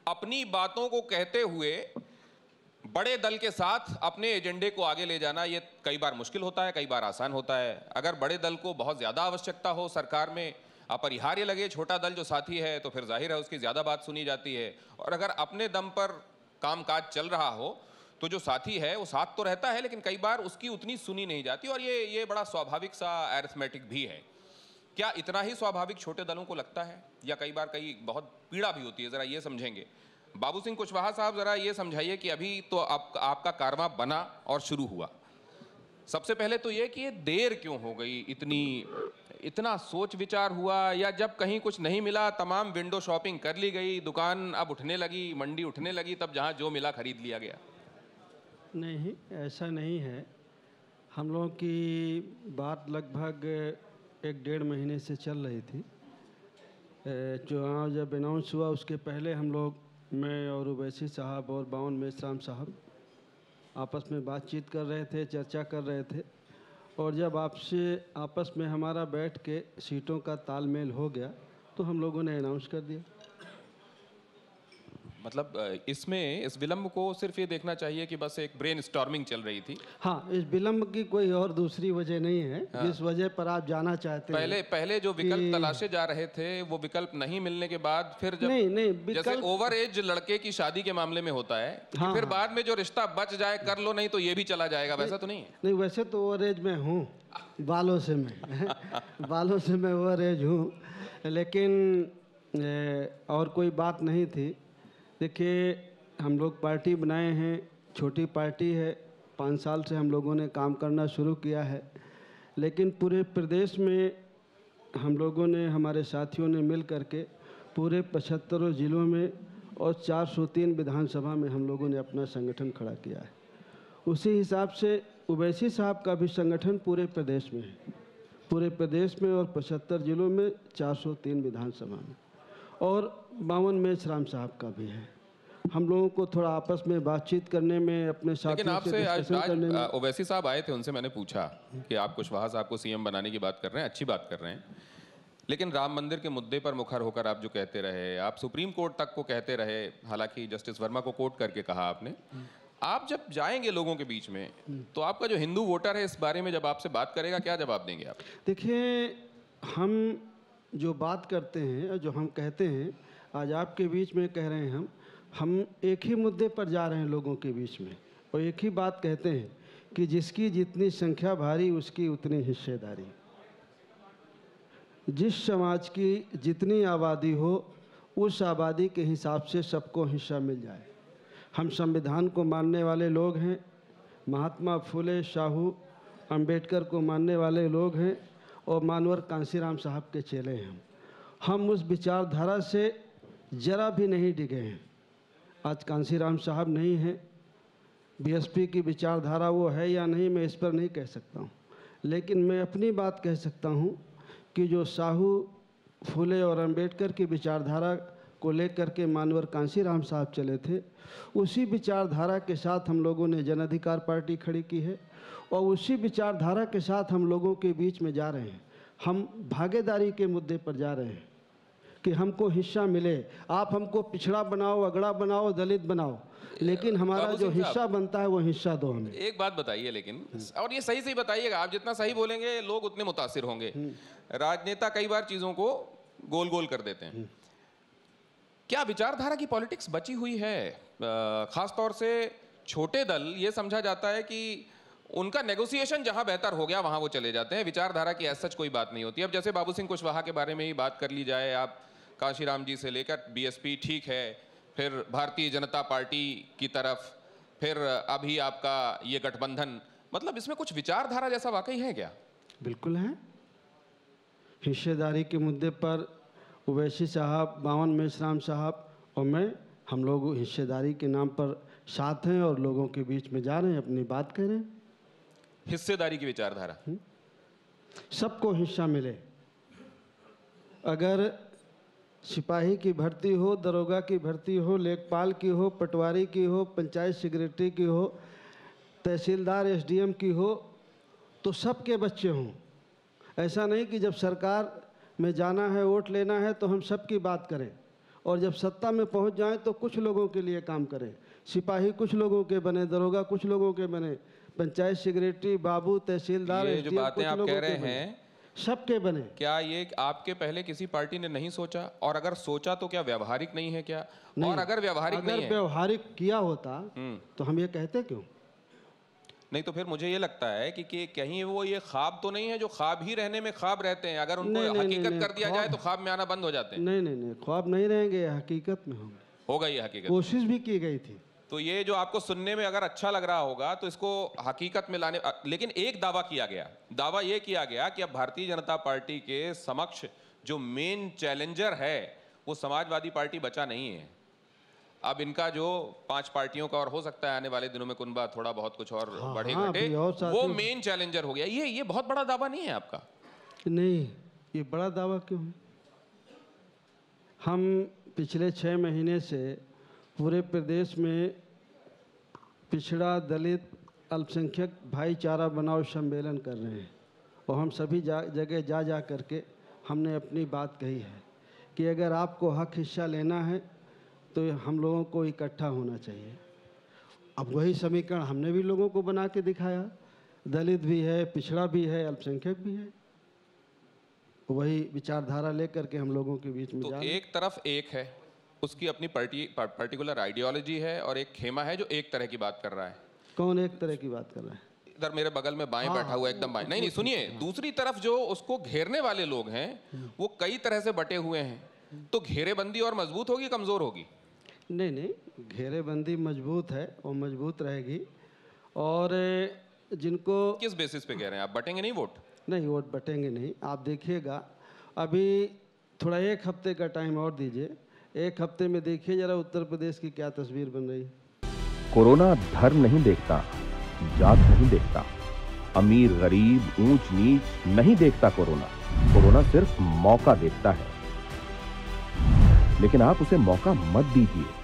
अपनी बातों को कहते हुए बड़े दल के साथ अपने एजेंडे को आगे ले जाना ये कई बार मुश्किल होता है, कई बार आसान होता है। अगर बड़े दल को बहुत ज़्यादा आवश्यकता हो, सरकार में अपरिहार्य लगे छोटा दल जो साथी है, तो फिर जाहिर है उसकी ज़्यादा बात सुनी जाती है। और अगर अपने दम पर कामकाज चल रहा हो तो जो साथी है वो साथ तो रहता है, लेकिन कई बार उसकी उतनी सुनी नहीं जाती। और ये बड़ा स्वाभाविक सा अरिथमेटिक भी है। क्या इतना ही स्वाभाविक छोटे दलों को लगता है, या कई बार बहुत पीड़ा भी होती है? ज़रा ये समझेंगे। बाबू सिंह कुशवाहा साहब, ज़रा ये समझाइए कि अभी तो आपका कारवां बना और शुरू हुआ। सबसे पहले तो ये कि ये देर क्यों हो गई, इतना सोच विचार हुआ, या जब कहीं कुछ नहीं मिला तमाम विंडो शॉपिंग कर ली गई, दुकान अब उठने लगी, मंडी उठने लगी, तब जहां जो मिला खरीद लिया गया? नहीं, ऐसा नहीं है। हम लोगों की बात लगभग 1-1.5 महीने से चल रही थी। चुनाव जब अनाउंस हुआ उसके पहले हम लोग, मैं और उवैसी साहब और बावन मेश्राम साहब आपस में बातचीत कर रहे थे, चर्चा कर रहे थे। और जब आपस में हमारा बैठ के सीटों का तालमेल हो गया तो हम लोगों ने अनाउंस कर दिया। मतलब इस विलंब को सिर्फ ये देखना चाहिए कि बस एक ब्रेनस्टॉर्मिंग चल रही थी। हाँ, इस विलंब की कोई और दूसरी वजह नहीं है। हाँ। जिस वजह पर आप जाना चाहते हैं, पहले जो विकल्प तलाशे जा रहे थे वो विकल्प नहीं मिलने के बाद फिर जब नहीं जैसे ओवर एज लड़के की शादी के मामले में होता है कि हाँ, फिर बाद में जो रिश्ता बच जाए कर लो, नहीं तो ये भी चला जाएगा, वैसा तो नहीं है? नहीं, वैसे तो ओवर एज में हूँ, बालों से मैं ओवर एज हूँ, लेकिन और कोई बात नहीं थी। देखिए, हम लोग पार्टी बनाए हैं, छोटी पार्टी है, 5 साल से हम लोगों ने काम करना शुरू किया है, लेकिन पूरे प्रदेश में हम लोगों ने, हमारे साथियों ने मिल करके पूरे 75 ज़िलों में और 403 विधानसभा में हम लोगों ने अपना संगठन खड़ा किया है। उसी हिसाब से उवैसी साहब का भी संगठन पूरे प्रदेश में है, पूरे प्रदेश में और 75 ज़िलों में 403 विधानसभा में, और 52 मेश्राम साहब का भी है। हम लोगों को थोड़ा आपस में बातचीत करने में, अपने साथियों से डिस्कशन करने में। ओवैसी साहब आए थे, उनसे मैंने पूछा कि आप कुशवाहा साहब को सीएम बनाने की बात कर रहे हैं, अच्छी बात कर रहे हैं, लेकिन राम मंदिर के मुद्दे पर मुखर होकर आप जो कहते रहे, आप सुप्रीम कोर्ट तक को कहते रहे, हालांकि जस्टिस वर्मा को कोट करके कहा आपने। आप जब जाएंगे लोगों के बीच में तो आपका जो हिंदू वोटर है इस बारे में जब आपसे बात करेगा, क्या जवाब देंगे आप? देखिए, हम जो बात करते हैं और जो हम कहते हैं, आज आपके बीच में कह रहे हैं, हम एक ही मुद्दे पर जा रहे हैं लोगों के बीच में, और एक ही बात कहते हैं कि जिसकी जितनी संख्या भारी उसकी उतनी हिस्सेदारी। जिस समाज की जितनी आबादी हो उस आबादी के हिसाब से सबको हिस्सा मिल जाए। हम संविधान को मानने वाले लोग हैं, महात्मा फुले, साहू, अंबेडकर को मानने वाले लोग हैं, और मानवर कांशीराम साहब के चेले हैं। हम उस विचारधारा से जरा भी नहीं डिगे हैं। आज कांशीराम साहब नहीं हैं, बीएसपी की विचारधारा वो है या नहीं, मैं इस पर नहीं कह सकता हूँ, लेकिन मैं अपनी बात कह सकता हूँ कि जो साहू, फुले और अंबेडकर की विचारधारा को लेकर के मानवर कांशीराम साहब चले थे, उसी विचारधारा के साथ हम लोगों ने जन अधिकार पार्टी खड़ी की है, और उसी विचारधारा के साथ हम लोगों के बीच में जा रहे हैं। हम भागीदारी के मुद्दे पर जा रहे हैं कि हमको हिस्सा मिले। आप हमको पिछड़ा बनाओ, अगड़ा बनाओ, दलित बनाओ, लेकिन हमारा जो हिस्सा बनता है वो हिस्सा दो हमें। एक बात बताइए लेकिन, और ये सही बताइएगा, आप जितना सही बोलेंगे लोग उतने मुतासिर होंगे। राजनेता कई बार चीज़ों को गोल गोल कर देते हैं। क्या विचारधारा की पॉलिटिक्स बची हुई है? खासतौर से छोटे दल, ये समझा जाता है कि उनका नेगोशिएशन जहां बेहतर हो गया वहां वो चले जाते हैं, विचारधारा की ऐसा कोई बात नहीं होती। अब जैसे बाबू सिंह कुशवाहा के बारे में ही बात कर ली जाए, आप कांशीराम जी से लेकर बीएसपी ठीक है, फिर भारतीय जनता पार्टी की तरफ, फिर अभी आपका ये गठबंधन, मतलब इसमें कुछ विचारधारा जैसा वाकई है क्या? बिल्कुल है। हिस्सेदारी के मुद्दे पर उवैसी साहब, 52 मेश्राम साहब और मैं, हम लोग हिस्सेदारी के नाम पर साथ हैं और लोगों के बीच में जा रहे हैं, अपनी बात कह रहे हैं। हिस्सेदारी की विचारधारा, सबको हिस्सा मिले। अगर सिपाही की भर्ती हो, दरोगा की भर्ती हो, लेखपाल की हो, पटवारी की हो, पंचायत सेक्रेटरी की हो, तहसीलदार एसडीएम की हो, तो सबके बच्चे हों। ऐसा नहीं कि जब सरकार में जाना है, वोट लेना है तो हम सबकी बात करें और जब सत्ता में पहुंच जाएं तो कुछ लोगों के लिए काम करें। सिपाही कुछ लोगों के बने, दरोगा कुछ लोगों के बने, पंचायत सेक्रेटरी, बाबू, तहसीलदार, ये जो SDM बातें कुछ आप लोगों कह के रहे बने। हैं, सबके बने। क्या ये आपके पहले किसी पार्टी ने नहीं सोचा? और अगर सोचा तो क्या व्यवहारिक नहीं है क्या? नहीं, और अगर व्यवहारिक नहीं है, व्यवहारिक किया होता तो हम ये कहते क्यों? नहीं तो फिर मुझे ये लगता है कि कहीं वो ये ख्वाब तो नहीं है जो ख्वाब ही रहने में ख्वाब रहते हैं, अगर उनको हकीकत कर दिया जाए तो ख्वाब में आना बंद हो जाते हैं। नहीं, ख्वाब नहीं रहेंगे, हकीकत में होंगे। होगा ये हकीकत, कोशिश भी की गई थी। तो ये जो आपको सुनने में अगर अच्छा लग रहा होगा तो इसको हकीकत में लाने, लेकिन एक दावा किया गया, दावा ये किया गया कि अब भारतीय जनता पार्टी के समक्ष जो मेन चैलेंजर है वो समाजवादी पार्टी बचा नहीं है। अब इनका जो 5 पार्टियों का, और हो सकता है आने वाले दिनों में कुनबा थोड़ा बहुत कुछ और बढ़े घटे, वो मेन चैलेंजर हो गया। ये बहुत बड़ा दावा नहीं है आपका? नहीं, ये बड़ा दावा क्यों है? हम पिछले 6 महीने से पूरे प्रदेश में पिछड़ा, दलित, अल्पसंख्यक भाईचारा बनाओ सम्मेलन कर रहे हैं और हम सभी जगह जा करके हमने अपनी बात कही है कि अगर आपको हक हिस्सा लेना है तो हम लोगों को इकट्ठा होना चाहिए। अब वही समीकरण हमने भी लोगों को बना के दिखाया, दलित भी है, पिछड़ा भी है, अल्पसंख्यक भी है, वही विचारधारा लेकर के हम लोगों के बीच में तो एक तरफ एक है, उसकी अपनी पर्टिकुलर आइडियोलॉजी है, और एक खेमा है जो एक तरह की बात कर रहा है। कौन एक तरह की बात कर रहा है? इधर मेरे बगल में बाएं बैठा हुआ, एकदम बाएं। नहीं, सुनिए, दूसरी तरफ जो उसको घेरने वाले लोग हैं वो कई तरह से बटे हुए हैं, तो घेरेबंदी और मजबूत होगी, कमजोर होगी? नहीं, घेरेबंदी मजबूत है और मजबूत रहेगी। और जिनको किस बेसिस पे कह रहे हैं आप? बटेंगे नहीं वोट? नहीं, वोट बटेंगे नहीं। आप देखिएगा, अभी थोड़ा 1 हफ्ते का टाइम और दीजिए, 1 हफ्ते में देखिए जरा उत्तर प्रदेश की क्या तस्वीर बन रही है। कोरोना धर्म नहीं देखता, जात नहीं देखता, अमीर गरीब ऊंच नीच नहीं देखता। कोरोना सिर्फ मौका देखता है, लेकिन आप उसे मौका मत दीजिए।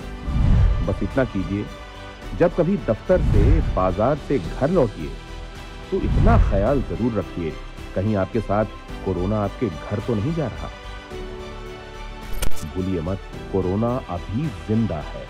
बस इतना कीजिए, जब कभी दफ्तर से, बाजार से घर लौटिए तो इतना ख्याल जरूर रखिए कहीं आपके साथ कोरोना आपके घर तो नहीं जा रहा। भूलिए मत, कोरोना अभी जिंदा है।